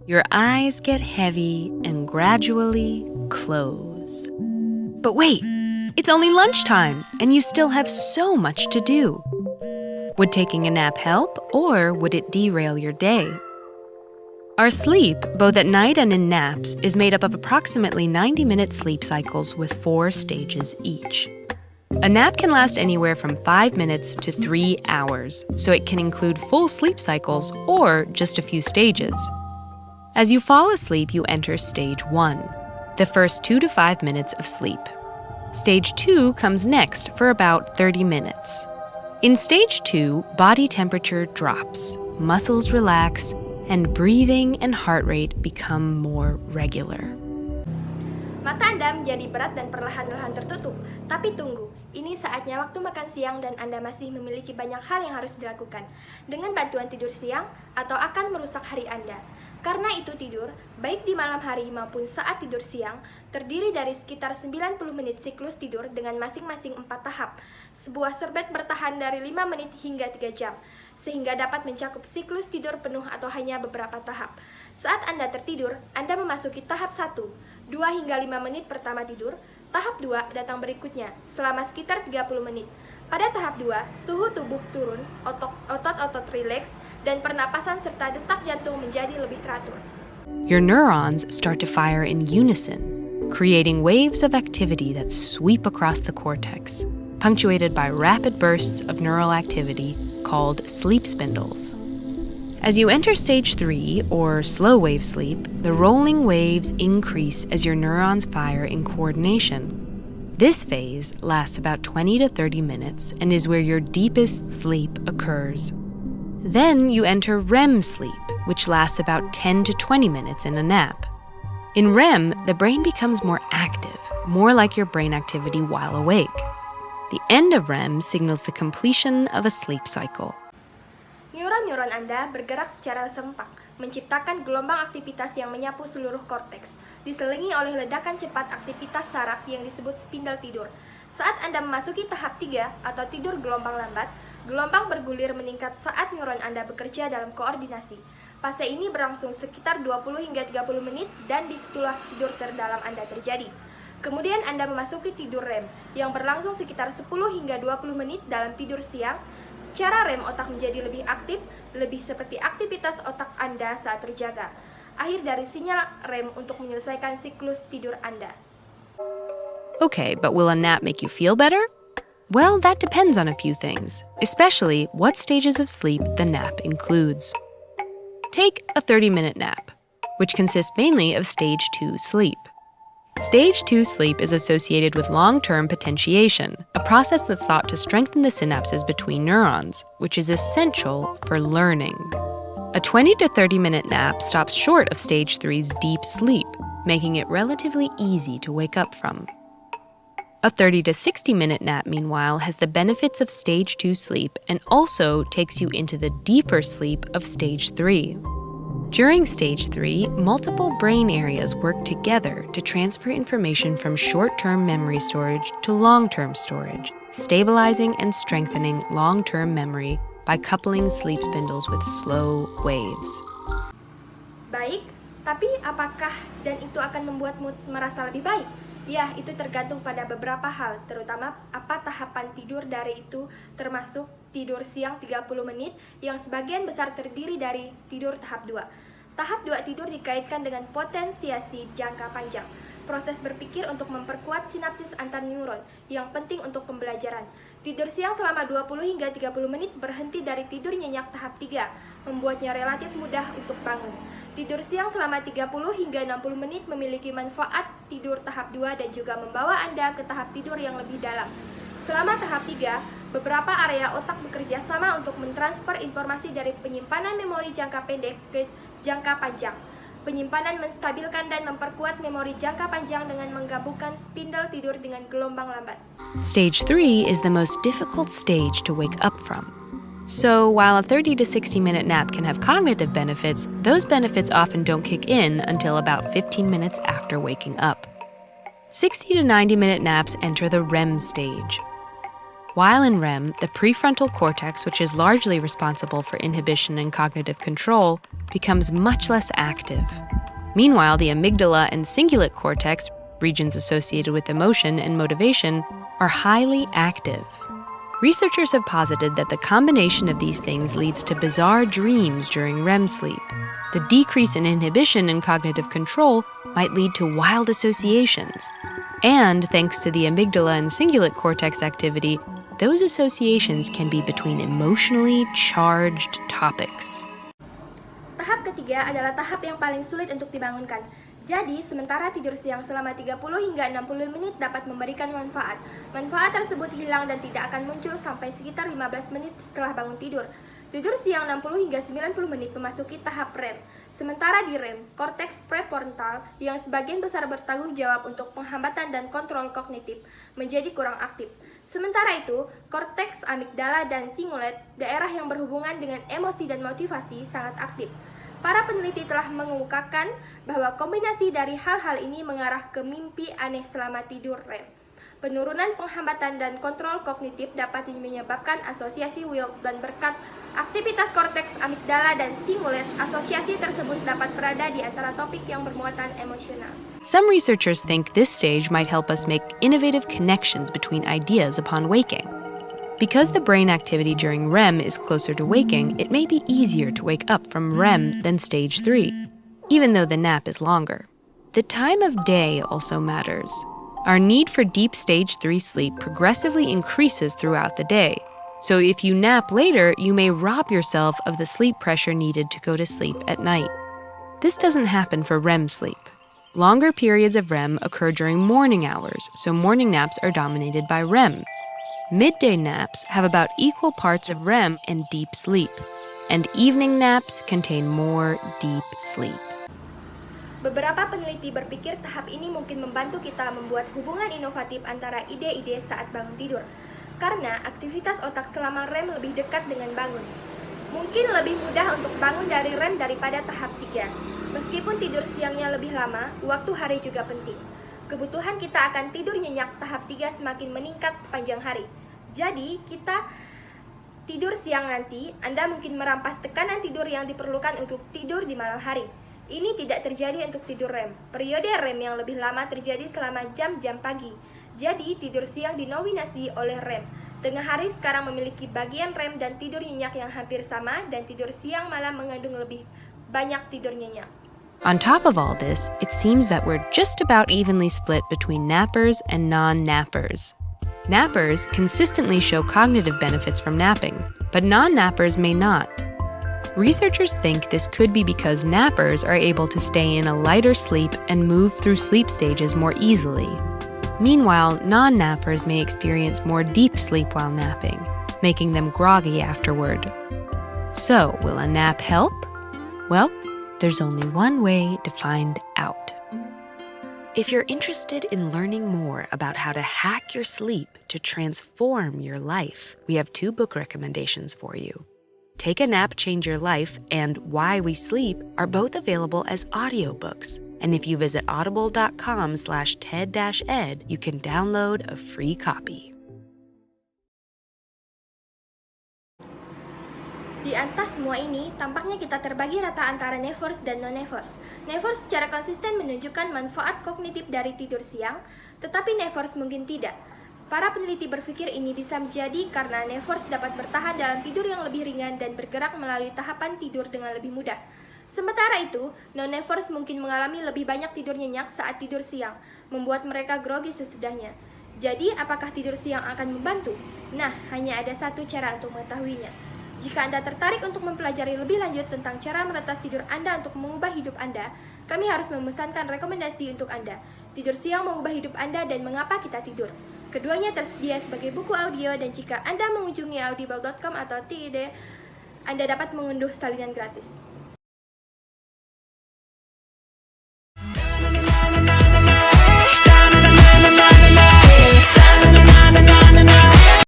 Your eyes get heavy and gradually close. But wait, it's only lunchtime and you still have so much to do. Would taking a nap help, or would it derail your day? Our sleep, both at night and in naps, is made up of approximately 90-minute sleep cycles with 4 stages each. A nap can last anywhere from 5 minutes to 3 hours, so it can include full sleep cycles or just a few stages. As you fall asleep, you enter stage 1, the first 2 to 5 minutes of sleep. Stage 2 comes next for about 30 minutes. In stage 2, body temperature drops, muscles relax, and breathing and heart rate become more regular. Mata Anda menjadi berat dan perlahan-lahan tertutup. Tapi tunggu, ini saatnya waktu makan siang dan Anda masih memiliki banyak hal yang harus dilakukan dengan bantuan tidur siang atau akan merusak hari Anda. Karena itu tidur, baik di malam hari maupun saat tidur siang, terdiri dari sekitar 90 menit siklus tidur dengan masing-masing 4 tahap. Sebuah serbet bertahan dari 5 menit hingga 3 jam, sehingga dapat mencakup siklus tidur penuh atau hanya beberapa tahap. Saat Anda tertidur, Anda memasuki tahap 1, 2 hingga 5 menit pertama tidur. Tahap 2 datang berikutnya, selama sekitar 30 menit. Pada tahap 2, suhu tubuh turun, otot-otot rileks, dan pernapasan serta detak jantung menjadi lebih teratur. Your neurons start to fire in unison, creating waves of activity that sweep across the cortex, punctuated by rapid bursts of neural activity called sleep spindles. As you enter stage 3, or slow wave sleep, the rolling waves increase as your neurons fire in coordination. This phase lasts about 20 to 30 minutes and is where your deepest sleep occurs. Then you enter REM sleep, which lasts about 10 to 20 minutes in a nap. In REM, the brain becomes more active, more like your brain activity while awake. The end of REM signals the completion of a sleep cycle. Neuron-neuron Anda bergerak secara serempak, menciptakan gelombang aktivitas yang menyapu seluruh korteks, diselingi oleh ledakan cepat aktivitas saraf yang disebut spindel tidur. Saat Anda memasuki tahap 3 atau tidur gelombang lambat, gelombang bergulir meningkat saat neuron Anda bekerja dalam koordinasi. Fase ini berlangsung sekitar 20 hingga 30 menit dan disitulah tidur terdalam Anda terjadi. Kemudian Anda memasuki tidur REM yang berlangsung sekitar 10 hingga 20 menit dalam tidur siang. Secara REM, otak menjadi lebih aktif, lebih seperti aktivitas otak Anda saat terjaga. Akhir dari sinyal REM untuk menyelesaikan siklus tidur Anda. Okay, but will a nap make you feel better? Well, that depends on a few things, especially what stages of sleep the nap includes. Take a 30-minute nap, which consists mainly of stage 2 sleep. Stage 2 sleep is associated with long-term potentiation, a process that's thought to strengthen the synapses between neurons, which is essential for learning. A 20 to 30-minute nap stops short of stage 3's deep sleep, making it relatively easy to wake up from. A 30 to 60-minute nap, meanwhile, has the benefits of stage 2 sleep and also takes you into the deeper sleep of stage 3. During stage 3, multiple brain areas work together to transfer information from short-term memory storage to long-term storage, stabilizing and strengthening long-term memory by coupling sleep spindles with slow waves. Baik, tapi apakah dan itu akan membuatmu merasa lebih baik? Ya, itu tergantung pada beberapa hal, terutama apa tahapan tidur dari itu, termasuk tidur siang 30 menit yang sebagian besar terdiri dari tidur tahap 2. Tahap 2 tidur dikaitkan dengan potensiasi jangka panjang, proses berpikir untuk memperkuat sinapsis antar neuron yang penting untuk pembelajaran. Tidur siang selama 20 hingga 30 menit berhenti dari tidur nyenyak tahap 3, membuatnya relatif mudah untuk bangun. Tidur siang selama 30 hingga 60 menit memiliki manfaat tidur tahap 2 dan juga membawa Anda ke tahap tidur yang lebih dalam. Selama tahap 3, beberapa area otak bekerja sama untuk mentransfer informasi dari penyimpanan memori jangka pendek ke jangka panjang. Penyimpanan menstabilkan dan memperkuat memori jangka panjang dengan menggabungkan spindel tidur dengan gelombang lambat. Stage 3 is the most difficult stage to wake up from. So, while a 30 to 60-minute nap can have cognitive benefits, those benefits often don't kick in until about 15 minutes after waking up. 60 to 90-minute naps enter the REM stage. While in REM, the prefrontal cortex, which is largely responsible for inhibition and cognitive control, becomes much less active. Meanwhile, the amygdala and cingulate cortex, regions associated with emotion and motivation, are highly active. Researchers have posited that the combination of these things leads to bizarre dreams during REM sleep. The decrease in inhibition and cognitive control might lead to wild associations. And thanks to the amygdala and cingulate cortex activity, those associations can be between emotionally charged topics. Tahap ketiga adalah tahap yang paling sulit untuk dibangunkan. Jadi, sementara tidur siang selama 30 hingga 60 menit dapat memberikan manfaat. Manfaat tersebut hilang dan tidak akan muncul sampai sekitar 15 menit setelah bangun tidur. Tidur siang 60 hingga 90 menit memasuki tahap REM. Sementara di REM, korteks prefrontal yang sebagian besar bertanggung jawab untuk penghambatan dan kontrol kognitif menjadi kurang aktif. Sementara itu, korteks amigdala dan cingulate, daerah yang berhubungan dengan emosi dan motivasi, sangat aktif. Para peneliti telah mengemukakan bahwa kombinasi dari hal-hal ini mengarah ke mimpi aneh selama tidur REM. Penurunan penghambatan dan kontrol kognitif dapat menyebabkan asosiasi wild dan berkat aktivitas korteks amigdala dan cingulate, asosiasi tersebut dapat berada di antara topik yang bermuatan emosional. Some researchers think this stage might help us make innovative connections between ideas upon waking. Because the brain activity during REM is closer to waking, it may be easier to wake up from REM than stage 3, even though the nap is longer. The time of day also matters. Our need for deep stage 3 sleep progressively increases throughout the day. So if you nap later, you may rob yourself of the sleep pressure needed to go to sleep at night. This doesn't happen for REM sleep. Longer periods of REM occur during morning hours, so morning naps are dominated by REM. Midday naps have about equal parts of REM and deep sleep, and evening naps contain more deep sleep. Beberapa peneliti berpikir tahap ini mungkin membantu kita membuat hubungan inovatif antara ide-ide saat bangun tidur, karena aktivitas otak selama REM lebih dekat dengan bangun. Mungkin lebih mudah untuk bangun dari REM daripada tahap 3. Meskipun tidur siangnya lebih lama, waktu hari juga penting. Kebutuhan kita akan tidur nyenyak tahap 3 semakin meningkat sepanjang hari. Jadi, kita tidur siang nanti, Anda mungkin merampas tekanan tidur yang diperlukan untuk tidur di malam hari. Ini tidak terjadi untuk tidur REM. Periode REM yang lebih lama terjadi selama jam-jam pagi. Jadi, tidur siang dinominasi oleh REM. Tengah hari sekarang memiliki bagian REM dan tidur nyenyak yang hampir sama, dan tidur siang malam mengandung lebih banyak tidur nyenyak. On top of all this, it seems that we're just about evenly split between nappers and non-nappers. Nappers consistently show cognitive benefits from napping, but non-nappers may not. Researchers think this could be because nappers are able to stay in a lighter sleep and move through sleep stages more easily. Meanwhile, non-nappers may experience more deep sleep while napping, making them groggy afterward. So, will a nap help? Well, there's only one way to find out. If you're interested in learning more about how to hack your sleep to transform your life, we have 2 book recommendations for you. Take a Nap, Change Your Life and Why We Sleep are both available as audiobooks. And if you visit audible.com/TED-Ed, you can download a free copy. Di atas semua ini, tampaknya kita terbagi rata antara nappers dan non-nappers. Nappers secara konsisten menunjukkan manfaat kognitif dari tidur siang, tetapi nappers mungkin tidak. Para peneliti berpikir ini bisa menjadi karena nappers dapat bertahan dalam tidur yang lebih ringan dan bergerak melalui tahapan tidur dengan lebih mudah. Sementara itu, non-nappers mungkin mengalami lebih banyak tidur nyenyak saat tidur siang, membuat mereka grogi sesudahnya. Jadi, apakah tidur siang akan membantu? Nah, hanya ada satu cara untuk mengetahuinya. Jika Anda tertarik untuk mempelajari lebih lanjut tentang cara meretas tidur Anda untuk mengubah hidup Anda, kami harus memesankan rekomendasi untuk Anda. Tidur siang mengubah hidup Anda dan mengapa kita tidur. Keduanya tersedia sebagai buku audio dan jika Anda mengunjungi audible.com atau TED, Anda dapat mengunduh salinan gratis.